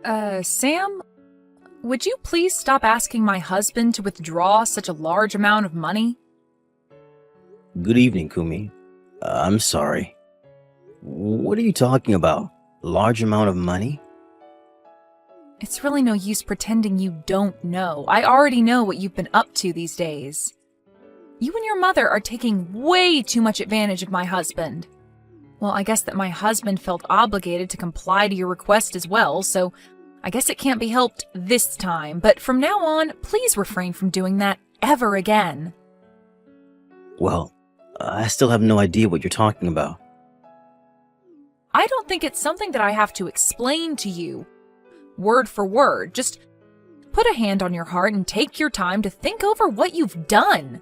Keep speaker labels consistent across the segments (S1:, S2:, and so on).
S1: Sam? Would you please stop asking my husband to withdraw such a large amount of money?
S2: Good evening, Kumi. I'm sorry. What are you talking about? Large amount of money?
S1: It's really no use pretending you don't know. I already know what you've been up to these days. You and your mother are taking way too much advantage of my husband. Well, I guess that my husband felt obligated to comply to your request as well, so I guess it can't be helped this time. But from now on, please refrain from doing that ever again.
S2: Well, I still have no idea what you're talking about.
S1: I don't think it's something that I have to explain to you, word for word. Just put a hand on your heart and take your time to think over what you've done.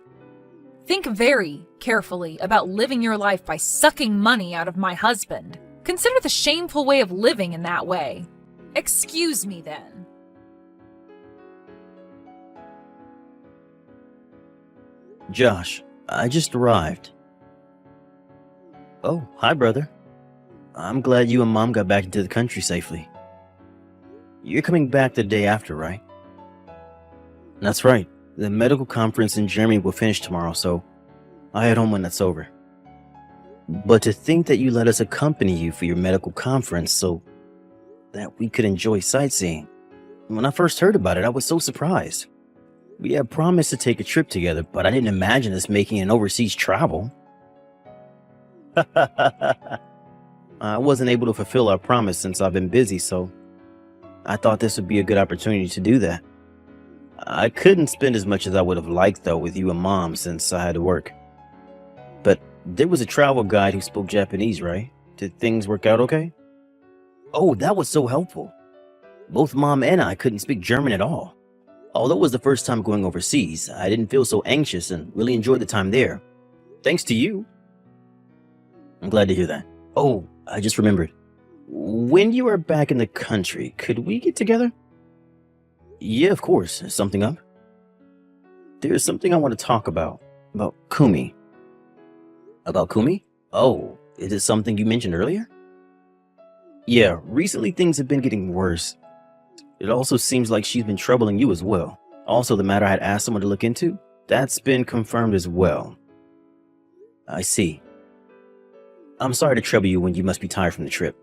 S1: Think very carefully about living your life by sucking money out of my husband. Consider the shameful way of living in that way. Excuse me then.
S2: Josh, I just arrived. Oh, hi, brother. I'm glad you and Mom got back into the country safely. You're coming back the day after, right? That's right. The medical conference in Germany will finish tomorrow, so I'll head home when that's over. But to think that you let us accompany you for your medical conference so that we could enjoy sightseeing. When I first heard about it, I was so surprised. We had promised to take a trip together, but I didn't imagine us making an overseas travel. I wasn't able to fulfill our promise since I've been busy, so I thought this would be a good opportunity to do that. I couldn't spend as much as I would have liked, though, with you and Mom since I had to work. But there was a travel guide who spoke Japanese, right? Did things work out okay? Oh, that was so helpful. Both Mom and I couldn't speak German at all. Although it was the first time going overseas, I didn't feel so anxious and really enjoyed the time there. Thanks to you. I'm glad to hear that. Oh, I just remembered. When you are back in the country, could we get together? Yeah, of course. Something up? There's something I want to talk about. About Kumi. About Kumi? Oh, is it something you mentioned earlier? Yeah, recently things have been getting worse. It also seems like she's been troubling you as well. Also, the matter I had asked someone to look into, that's been confirmed as well. I see. I'm sorry to trouble you when you must be tired from the trip.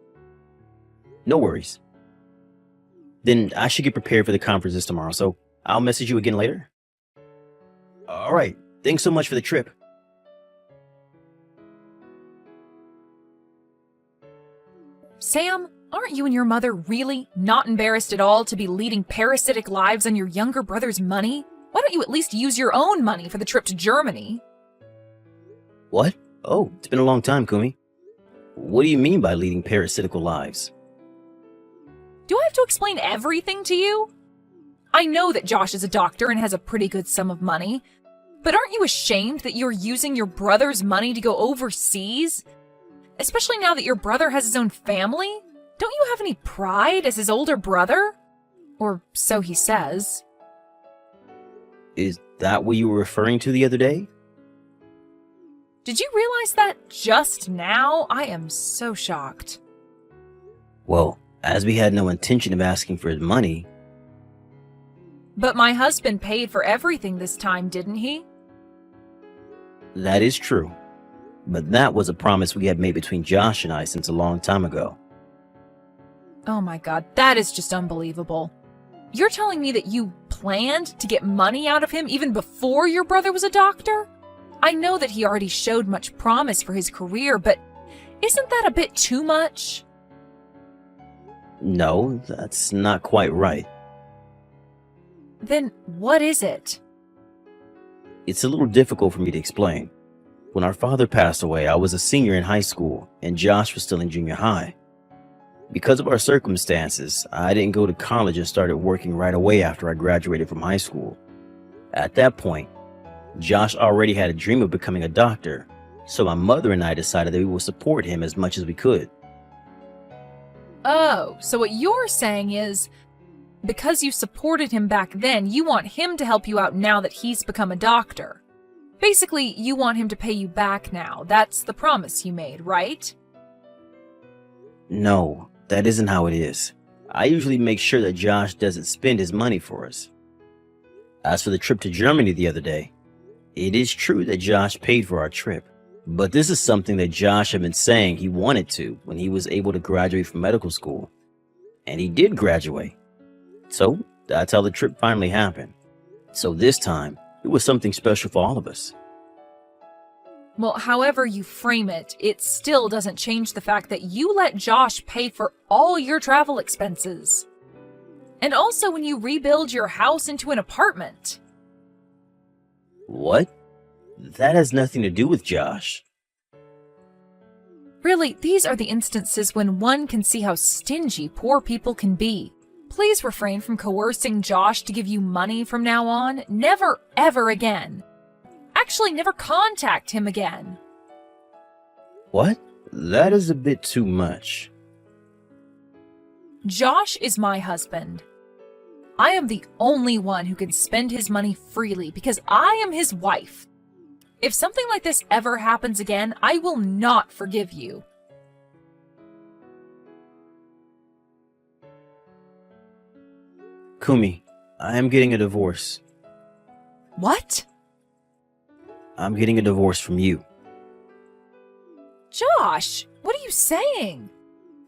S2: No worries. Then I should get prepared for the conferences tomorrow, so I'll message you again later. Alright, thanks so much for the trip.
S1: Sam, aren't you and your mother really not embarrassed at all to be leading parasitic lives on your younger brother's money? Why don't you at least use your own money for the trip to Germany?
S2: What? Oh, it's been a long time, Kumi. What do you mean by leading parasitical lives?
S1: Do I have to explain everything to you? I know that Josh is a doctor and has a pretty good sum of money, but aren't you ashamed that you're using your brother's money to go overseas? Especially now that your brother has his own family? Don't you have any pride as his older brother? Or so he says.
S2: Is that what you were referring to the other day?
S1: Did you realize that just now? I am so shocked.
S2: Well, as we had no intention of asking for his money.
S1: But my husband paid for everything this time, didn't he?
S2: That is true. But that was a promise we had made between Josh and I since a long time ago.
S1: Oh my god, that is just unbelievable. You're telling me that you planned to get money out of him even before your brother was a doctor? I know that he already showed much promise for his career, but isn't that a bit too much?
S2: No, that's not quite right.
S1: Then what is it?
S2: It's a little difficult for me to explain. When our father passed away, I was a senior in high school, and Josh was still in junior high. Because of our circumstances, I didn't go to college and started working right away after I graduated from high school. At that point, Josh already had a dream of becoming a doctor, so my mother and I decided that we would support him as much as we could.
S1: Oh, so what you're saying is, because you supported him back then, you want him to help you out now that he's become a doctor. Basically, you want him to pay you back now. That's the promise you made, right?
S2: No, that isn't how it is. I usually make sure that Josh doesn't spend his money for us. As for the trip to Germany the other day, it is true that Josh paid for our trip, but this is something that Josh had been saying he wanted to when he was able to graduate from medical school. And he did graduate. So that's how the trip finally happened. So this time, it was something special for all of us.
S1: Well, however you frame it, it still doesn't change the fact that you let Josh pay for all your travel expenses. And also when you rebuild your house into an apartment.
S2: What? That has nothing to do with Josh.
S1: Really, these are the instances when one can see how stingy poor people can be. Please refrain from coercing Josh to give you money from now on. Never, ever again. Actually, never contact him again.
S2: What? That is a bit too much.
S1: Josh is my husband. I am the only one who can spend his money freely because I am his wife. If something like this ever happens again, I will not forgive you.
S2: Kumi, I am getting a divorce.
S1: What?
S2: I'm getting a divorce from you.
S1: Josh, what are you saying?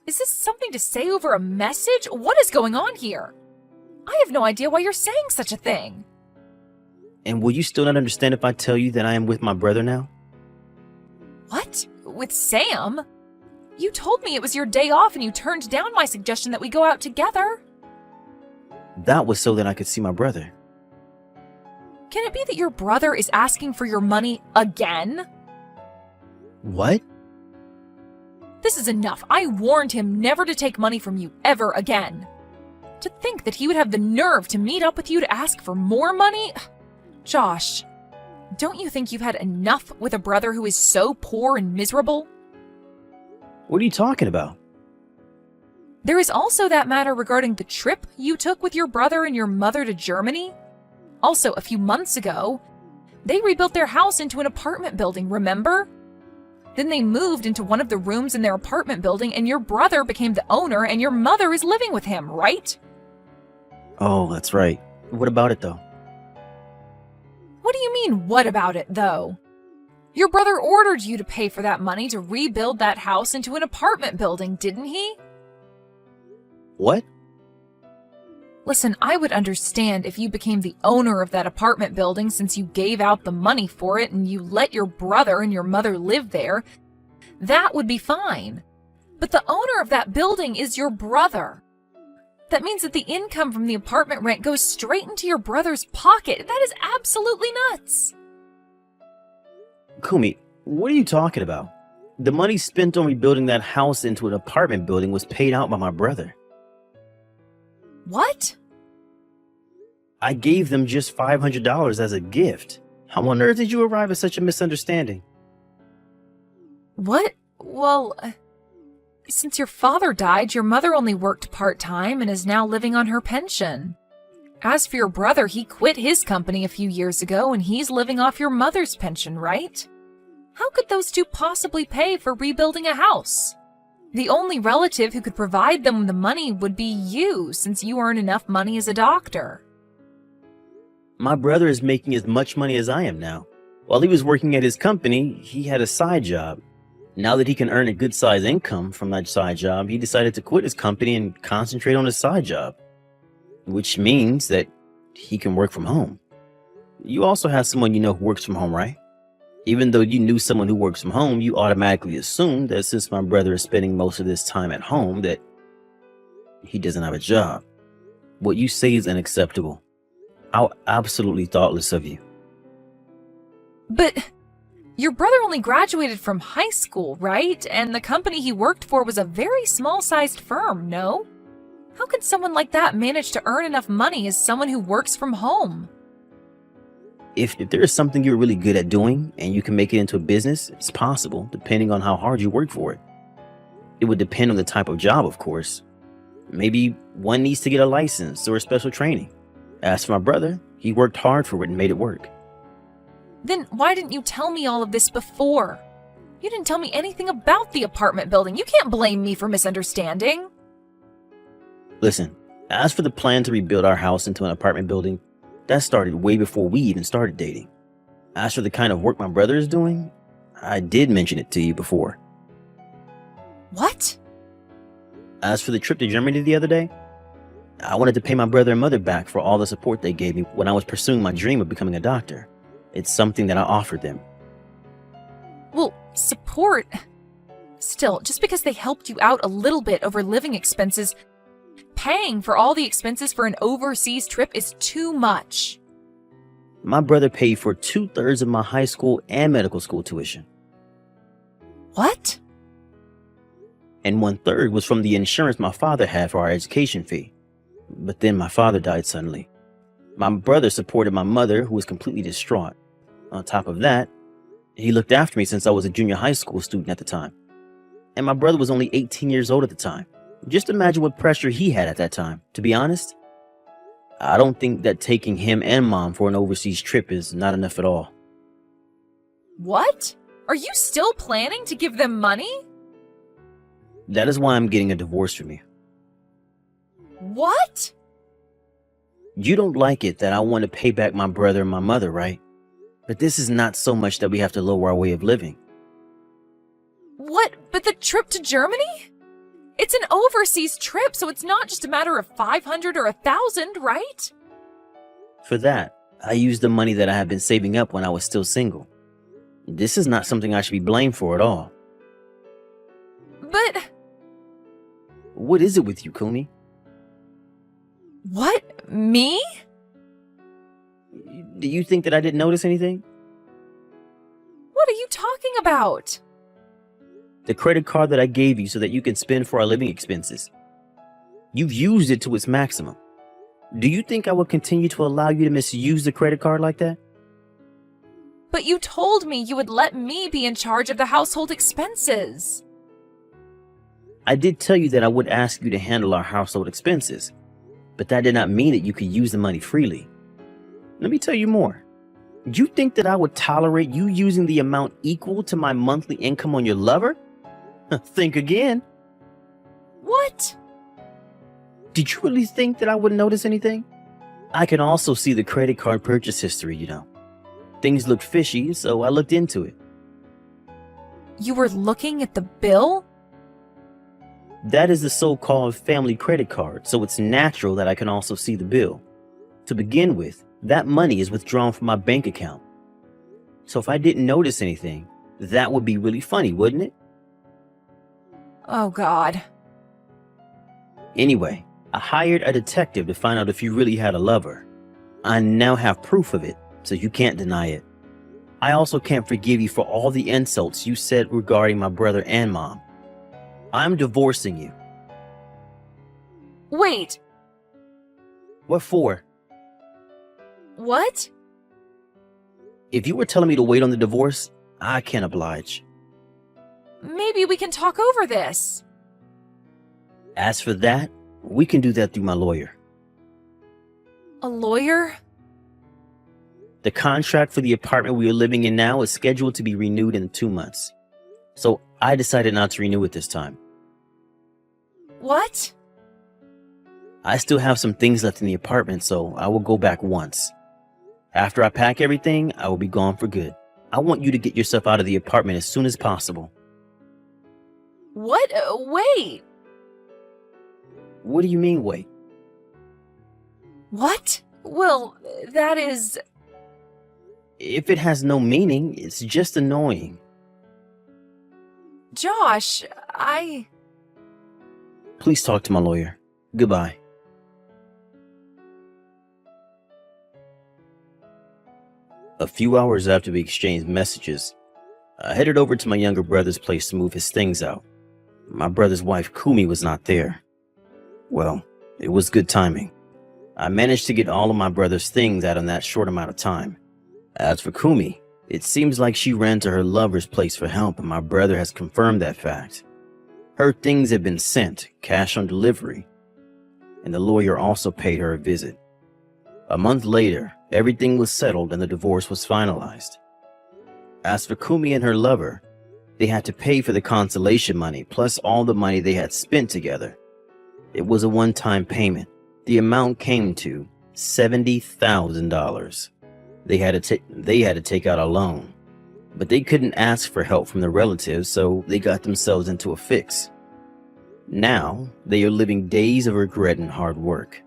S1: Is this something to say over a message? What is going on here? I have no idea why you're saying such a thing.
S2: And will you still not understand if I tell you that I am with my brother now?
S1: What? With Sam? You told me it was your day off and you turned down my suggestion that we go out together.
S2: That was so that I could see my brother.
S1: Can it be that your brother is asking for your money again?
S2: What?
S1: This is enough. I warned him never to take money from you ever again. To think that he would have the nerve to meet up with you to ask for more money? Josh, don't you think you've had enough with a brother who is so poor and miserable?
S2: What are you talking about?
S1: There is also that matter regarding the trip you took with your brother and your mother to Germany. Also, a few months ago, they rebuilt their house into an apartment building, remember? Then they moved into one of the rooms in their apartment building and your brother became the owner and your mother is living with him, right?
S2: Oh, that's right. What about it, though?
S1: What do you mean, what about it, though? Your brother ordered you to pay for that money to rebuild that house into an apartment building, didn't he?
S2: What?
S1: Listen, I would understand if you became the owner of that apartment building since you gave out the money for it and you let your brother and your mother live there. That would be fine. But the owner of that building is your brother. That means that the income from the apartment rent goes straight into your brother's pocket. That is absolutely nuts.
S2: Kumi, what are you talking about? The money spent on rebuilding that house into an apartment building was paid out by my brother.
S1: What?
S2: I gave them just $500 as a gift. How on earth did you arrive at such a misunderstanding?
S1: What? Well, since your father died, your mother only worked part-time and is now living on her pension. As for your brother, he quit his company a few years ago and he's living off your mother's pension, right? How could those two possibly pay for rebuilding a house? The only relative who could provide them the money would be you, since you earn enough money as a doctor.
S2: My brother is making as much money as I am now. While he was working at his company, he had a side job. Now that he can earn a good-sized income from that side job, he decided to quit his company and concentrate on his side job. Which means that he can work from home. You also have someone you know who works from home, right? Even though you knew someone who works from home, you automatically assumed that since my brother is spending most of his time at home, that he doesn't have a job. What you say is unacceptable. How absolutely thoughtless of you.
S1: But your brother only graduated from high school, right? And the company he worked for was a very small-sized firm, no? How could someone like that manage to earn enough money as someone who works from home?
S2: If there is something you're really good at doing and you can make it into a business, it's possible, depending on how hard you work for it. It would depend on the type of job, of course. Maybe one needs to get a license or a special training. As for my brother, he worked hard for it and made it work.
S1: Then why didn't you tell me all of this before? You didn't tell me anything about the apartment building. You can't blame me for misunderstanding.
S2: Listen, as for the plan to rebuild our house into an apartment building, that started way before we even started dating. As for the kind of work my brother is doing, I did mention it to you before.
S1: What?
S2: As for the trip to Germany the other day, I wanted to pay my brother and mother back for all the support they gave me when I was pursuing my dream of becoming a doctor. It's something that I offered them.
S1: Well, support. Still, just because they helped you out a little bit over living expenses, paying for all the expenses for an overseas trip is too much.
S2: My brother paid for 2/3 of my high school and medical school tuition,
S1: What?
S2: and 1/3 was from the insurance my father had for our education fee. But then my father died suddenly. My brother supported my mother, who was completely distraught. On top of that, he looked after me since I was a junior high school student at the time. And my brother was only 18 years old at the time. Just imagine what pressure he had at that time. To be honest, I don't think that taking him and mom for an overseas trip is not enough at all.
S1: What? Are you still planning to give them money?
S2: That is why I'm getting a divorce from you.
S1: What?
S2: You don't like it that I want to pay back my brother and my mother, right? But this is not so much that we have to lower our way of living.
S1: What? But the trip to Germany? It's an overseas trip, so it's not just a matter of 500 or 1,000, right?
S2: For that, I used the money that I had been saving up when I was still single. This is not something I should be blamed for at all.
S1: But
S2: What is it with you, Kumi?
S1: what? Me?
S2: Do you think that I didn't notice anything?
S1: What are you talking about?
S2: The credit card that I gave you so that you can spend for our living expenses. You've used it to its maximum. Do you think I will continue to allow you to misuse the credit card like that?
S1: But you told me you would let me be in charge of the household expenses.
S2: I did tell you that I would ask you to handle our household expenses, but that did not mean that you could use the money freely. Let me tell you more. You think that I would tolerate you using the amount equal to my monthly income on your lover? Think again.
S1: What?
S2: Did you really think that I wouldn't notice anything? I can also see the credit card purchase history, you know. Things looked fishy, so I looked into it.
S1: You were looking at the bill?
S2: That is the so-called family credit card, so it's natural that I can also see the bill. To begin with, that money is withdrawn from my bank account. So if I didn't notice anything, that would be really funny, wouldn't it?
S1: Oh, God.
S2: Anyway, I hired a detective to find out if you really had a lover. I now have proof of it, so you can't deny it. I also can't forgive you for all the insults you said regarding my brother and mom. I'm divorcing you.
S1: Wait,
S2: What for?
S1: what?
S2: If you were telling me to wait on the divorce, I can't oblige.
S1: Maybe we can talk over this.
S2: As for that, we can do that through my lawyer.
S1: A lawyer?
S2: The contract for the apartment we are living in now is scheduled to be renewed in 2 months. So I decided not to renew it this time.
S1: What?
S2: I still have some things left in the apartment, so I will go back once. After I pack everything, I will be gone for good. I want you to get yourself out of the apartment as soon as possible.
S1: What? Wait.
S2: What do you mean, wait?
S1: What? Well, that is...
S2: If it has no meaning, it's just annoying.
S1: Josh,
S2: Please talk to my lawyer. Goodbye. A few hours after we exchanged messages, I headed over to my younger brother's place to move his things out. My brother's wife, Kumi, was not there. Well, it was good timing. I managed to get all of my brother's things out in that short amount of time. As for Kumi, it seems like she ran to her lover's place for help, and my brother has confirmed that fact. Her things have been sent, cash on delivery, and the lawyer also paid her a visit. A month later, everything was settled and the divorce was finalized. As for Kumi and her lover, they had to pay for the consolation money plus all the money they had spent together. It was a one-time payment. The amount came to $70,000. They had to take out a loan, but they couldn't ask for help from the relatives, so they got themselves into a fix. Now, they are living days of regret and hard work.